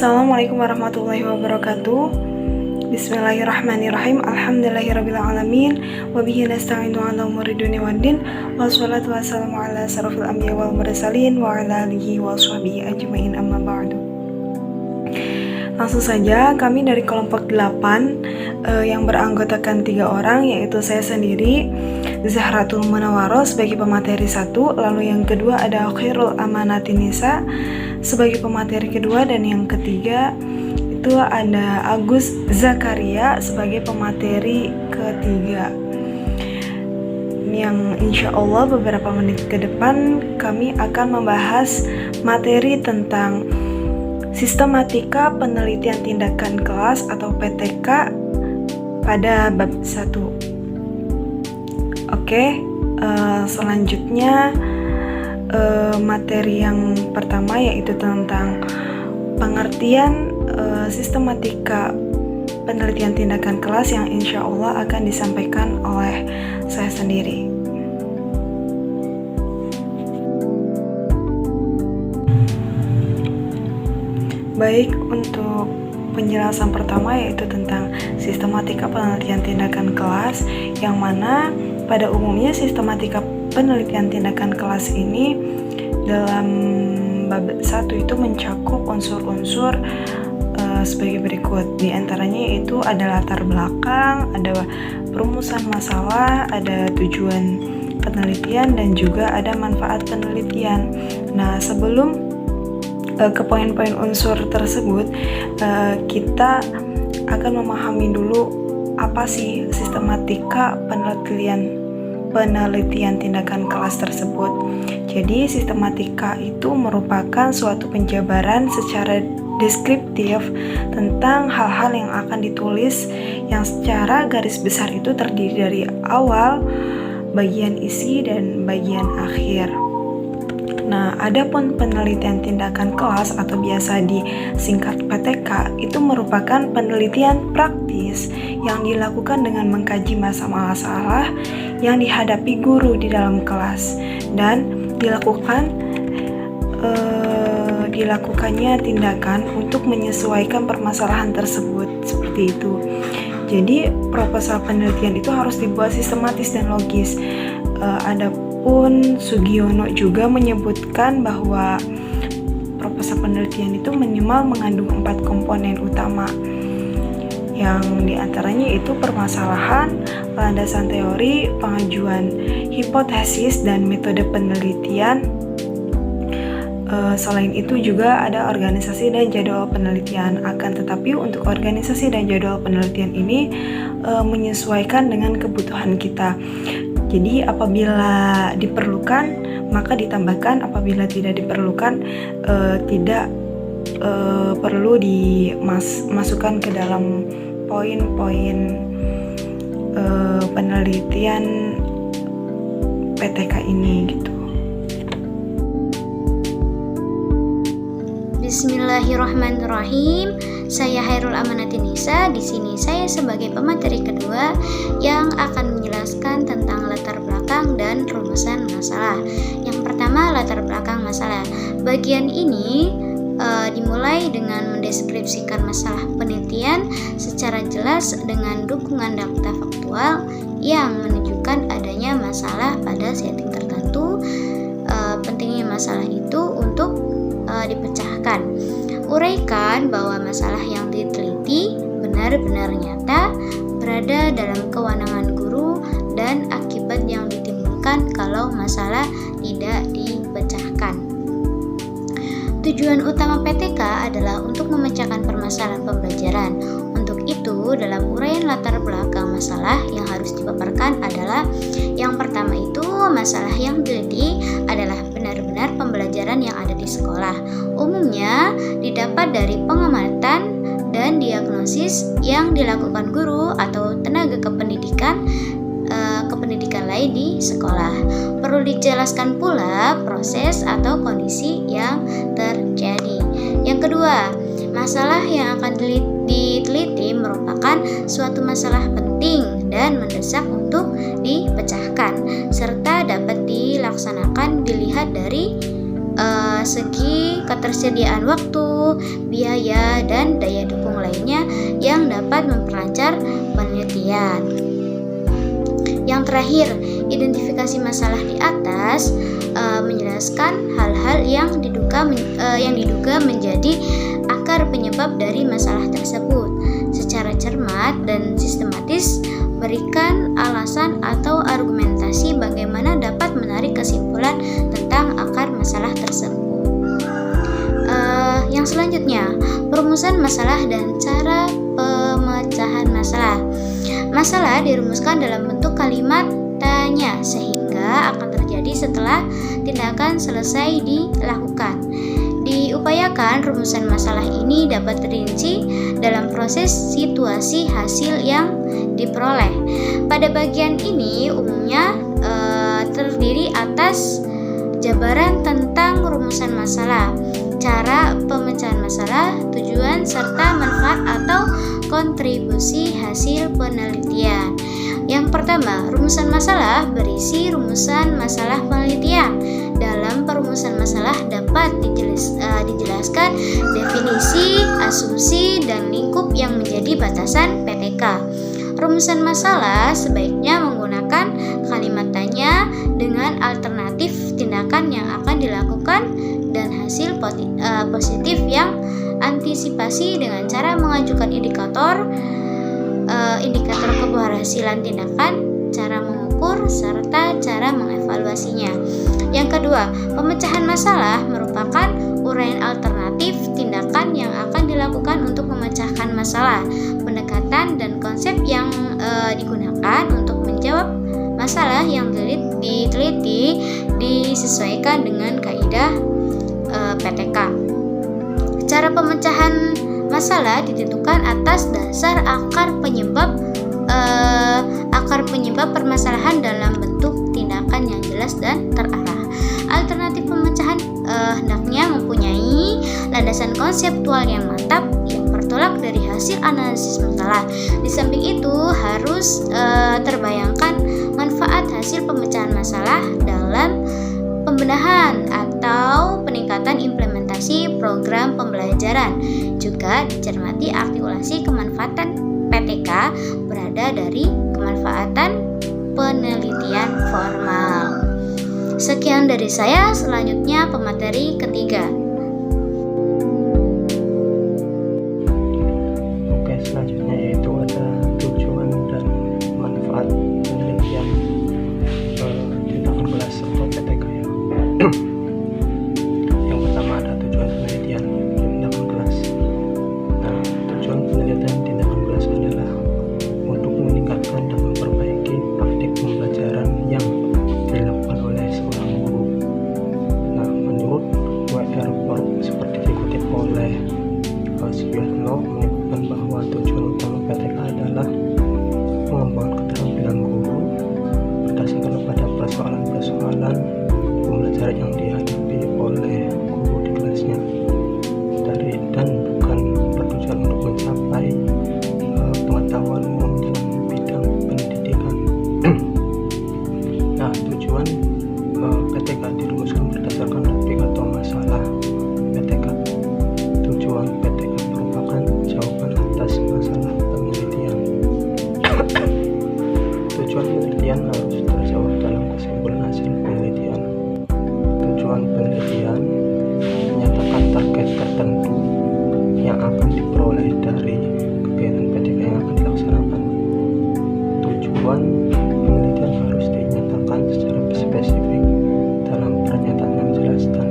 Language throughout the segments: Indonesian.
Assalamualaikum warahmatullahi wabarakatuh. Bismillahirrahmanirrahim. Alhamdulillahirrabbilalamin. Wabihi nasta'inu ala umuri dunya waddin. Wassalatu wassalamu ala asrofil anbiya wal mursalin wa ala alihi wa sahbihi ajmain, amma ba'du. Langsung saja, kami dari kelompok 8 yang beranggotakan 3 orang, yaitu saya sendiri, Zahratul Munawwaroh sebagai pemateri 1, lalu yang kedua ada Khairul Amanatin Nisa sebagai pemateri kedua, dan yang ketiga itu ada Agus Zakaria sebagai pemateri ketiga. Yang insya Allah beberapa menit ke depan kami akan membahas materi tentang Sistematika Penelitian Tindakan Kelas atau PTK pada bab 1. Oke, selanjutnya materi yang pertama yaitu tentang pengertian sistematika penelitian tindakan kelas yang insya Allah akan disampaikan oleh saya sendiri. Baik, untuk penjelasan pertama yaitu tentang sistematika penelitian tindakan kelas, yang mana pada umumnya sistematika penelitian tindakan kelas ini dalam bab 1 itu mencakup unsur-unsur sebagai berikut. Di antaranya yaitu ada latar belakang, ada perumusan masalah, ada tujuan penelitian, dan juga ada manfaat penelitian. Nah, sebelum ke poin-poin unsur tersebut, kita akan memahami dulu apa sih sistematika penelitian tindakan kelas tersebut. Jadi sistematika itu merupakan suatu penjabaran secara deskriptif tentang hal-hal yang akan ditulis, yang secara garis besar itu terdiri dari awal, bagian isi, dan bagian akhir. Nah, adapun penelitian tindakan kelas atau biasa disingkat PTK itu merupakan penelitian praktis yang dilakukan dengan mengkaji masalah-masalah yang dihadapi guru di dalam kelas, dan dilakukannya tindakan untuk menyesuaikan permasalahan tersebut, seperti itu. Jadi proposal penelitian itu harus dibuat sistematis dan logis. Adapun Sugiono juga menyebutkan bahwa proposal penelitian itu minimal mengandung 4 komponen utama, yang diantaranya itu permasalahan, landasan teori, pengajuan hipotesis, dan metode penelitian. Selain itu juga ada organisasi dan jadwal penelitian. Akan tetapi untuk organisasi dan jadwal penelitian ini menyesuaikan dengan kebutuhan kita. Jadi apabila diperlukan maka ditambahkan, apabila tidak diperlukan tidak perlu dimasukkan ke dalam poin-poin penelitian PTK ini gitu. Bismillahirrahmanirrahim. Saya Khairul Amanatin Nisa. Di sini saya sebagai pemateri kedua yang akan menjelaskan tentang latar belakang dan rumusan masalah. Yang pertama, latar belakang masalah. Bagian ini dimulai dengan mendeskripsikan masalah penelitian secara jelas dengan dukungan data faktual yang menunjukkan adanya masalah pada setting tertentu. Pentingnya masalah itu untuk dipecahkan. Uraikan bahwa masalah yang diteliti benar-benar nyata, berada dalam kewenangan guru, dan akibat yang ditimbulkan kalau masalah tidak dipecahkan. Tujuan utama PTK adalah untuk memecahkan permasalahan pembelajaran. Untuk itu, dalam uraian latar belakang masalah yang harus dipaparkan adalah yang pertama itu, masalah yang diteliti adalah benar-benar pembelajaran yang ada di sekolah. Umumnya didapat dari pengamatan dan diagnosis yang dilakukan guru atau tenaga kependidikan lain di sekolah. Perlu dijelaskan pula proses atau kondisi yang terjadi. Yang kedua, masalah yang akan diteliti merupakan suatu masalah penting dan mendesak untuk dipecahkan, serta dapat dilaksanakan dilihat dari segi ketersediaan waktu, biaya, dan daya dukung lainnya yang dapat memperlancar penelitian. Yang terakhir, identifikasi masalah di atas menjelaskan hal-hal yang diduga menjadi akar penyebab dari masalah tersebut. Secara cermat dan sistematis, berikan alasan atau argumentasi bagaimana dapat menarik kesimpulan tentang akar masalah tersebut. Yang selanjutnya, perumusan masalah dan cara pemecahan masalah. Masalah dirumuskan dalam bentuk kalimat tanya sehingga akan terjadi setelah tindakan selesai dilakukan. Diupayakan rumusan masalah ini dapat terinci dalam proses situasi hasil yang diperoleh. Pada bagian ini umumnya terdiri atas jabaran tentang rumusan masalah, cara pemecahan masalah, tujuan serta manfaat atau kontribusi hasil penelitian. Yang pertama, rumusan masalah berisi rumusan masalah penelitian. Dalam perumusan masalah dapat dijelaskan definisi, asumsi, dan lingkup yang menjadi batasan PTK. Rumusan masalah sebaiknya menggunakan kalimat tanya dengan alternatif tindakan yang akan dilakukan dan hasil positif yang antisipasi dengan cara mengajukan indikator keberhasilan tindakan, cara mengukur, serta cara mengevaluasinya. Yang kedua, pemecahan masalah merupakan uraian alternatif tindakan yang akan dilakukan untuk memecahkan masalah. Pendekatan dan konsep yang digunakan untuk menjawab masalah yang diteliti disesuaikan dengan kaidah PTK. Cara pemecahan masalah ditentukan atas dasar akar penyebab permasalahan dalam bentuk tindakan yang jelas dan terarah. Alternatif pemecahan hendaknya mempunyai landasan konseptual yang mantap yang bertolak dari hasil analisis masalah. Di samping itu harus terbayangkan manfaat hasil pemecahan masalah dalam pembenahan atau peningkatan implementasi program pembelajaran. Juga dicermati artikulasi kemanfaatan PTK berada dari kemanfaatan penelitian formal. Sekian dari saya, selanjutnya pemateri ketiga. Oke, selanjutnya yaitu ada tujuan dan manfaat penelitian tindakan kelas atau PTK ya. Yang pertama ada tujuan penelitian tindakan kelas. Nah, tujuan penelitian tindakan kelas adalah untuk meningkatkan dan memperbaiki praktik pembelajaran yang dilakukan oleh seorang guru. Nah, menurut W.R. Burke seperti dikutip oleh Swiatno menyebutkan bahwa tujuan utama PTK adalah pengembangan keterampilan guru berdasarkan pada persoalan-persoalan pembelajaran yang dihadapi oleh guru di kelasnya, dan bukan bertujuan untuk mencapai pengetahuan umum dalam bidang pendidikan. Nah, tujuan PTK dirumuskan berdasarkan topik atau masalah PTK. Tujuan PTK merupakan jawaban atas masalah penelitian. Tujuan penelitian harus terjawab dalam kesimpulan hasil penelitian. Tujuan penelitian menyatakan target tertentu yang akan diperoleh dari kegiatan PTK yang akan dilaksanakan. Tujuan penelitian harus dinyatakan secara spesifik dalam pernyataan yang jelas dan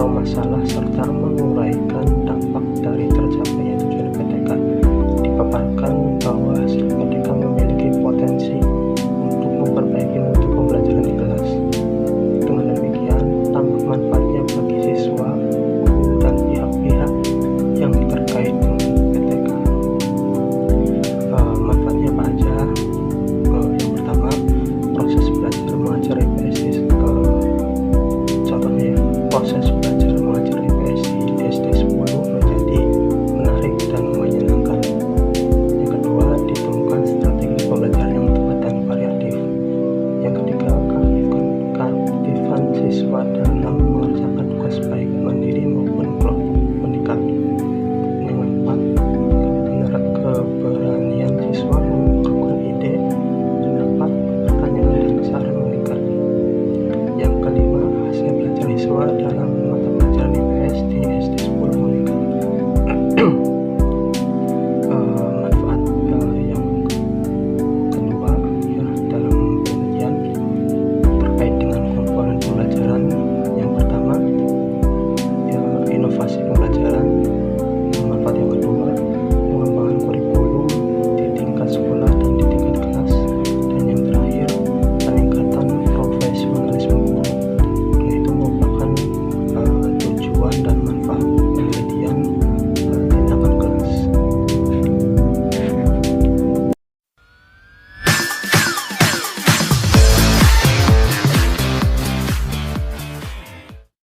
atau masalah serta menguraikan dampak dari tercapainya tujuan PTK. Dipaparkan bahwa hasil PTK memiliki potensi untuk memperbaiki mutu pembelajaran di kelas. Dengan demikian, tampak manfaatnya bagi siswa, guru, dan pihak-pihak yang terkait dengan PTK. Manfaatnya apa aja? Yang pertama, proses belajar mengajar IPS contohnya ya, proses belajar mengajar IPS di SD 10 menjadi menarik dan menyenangkan. Yang kedua, ditemukan strategi pembelajaran yang tepat dan variatif. Yang ketiga, keaktifan siswa dalam mengerjakan tugas baik mandiri maupun kelompok meningkat. Yang keempat, keberanian siswa mengungkapkan ide, pendapat, pertanyaan, dan saran meningkat. Yang kelima, hasil belajar siswa dalam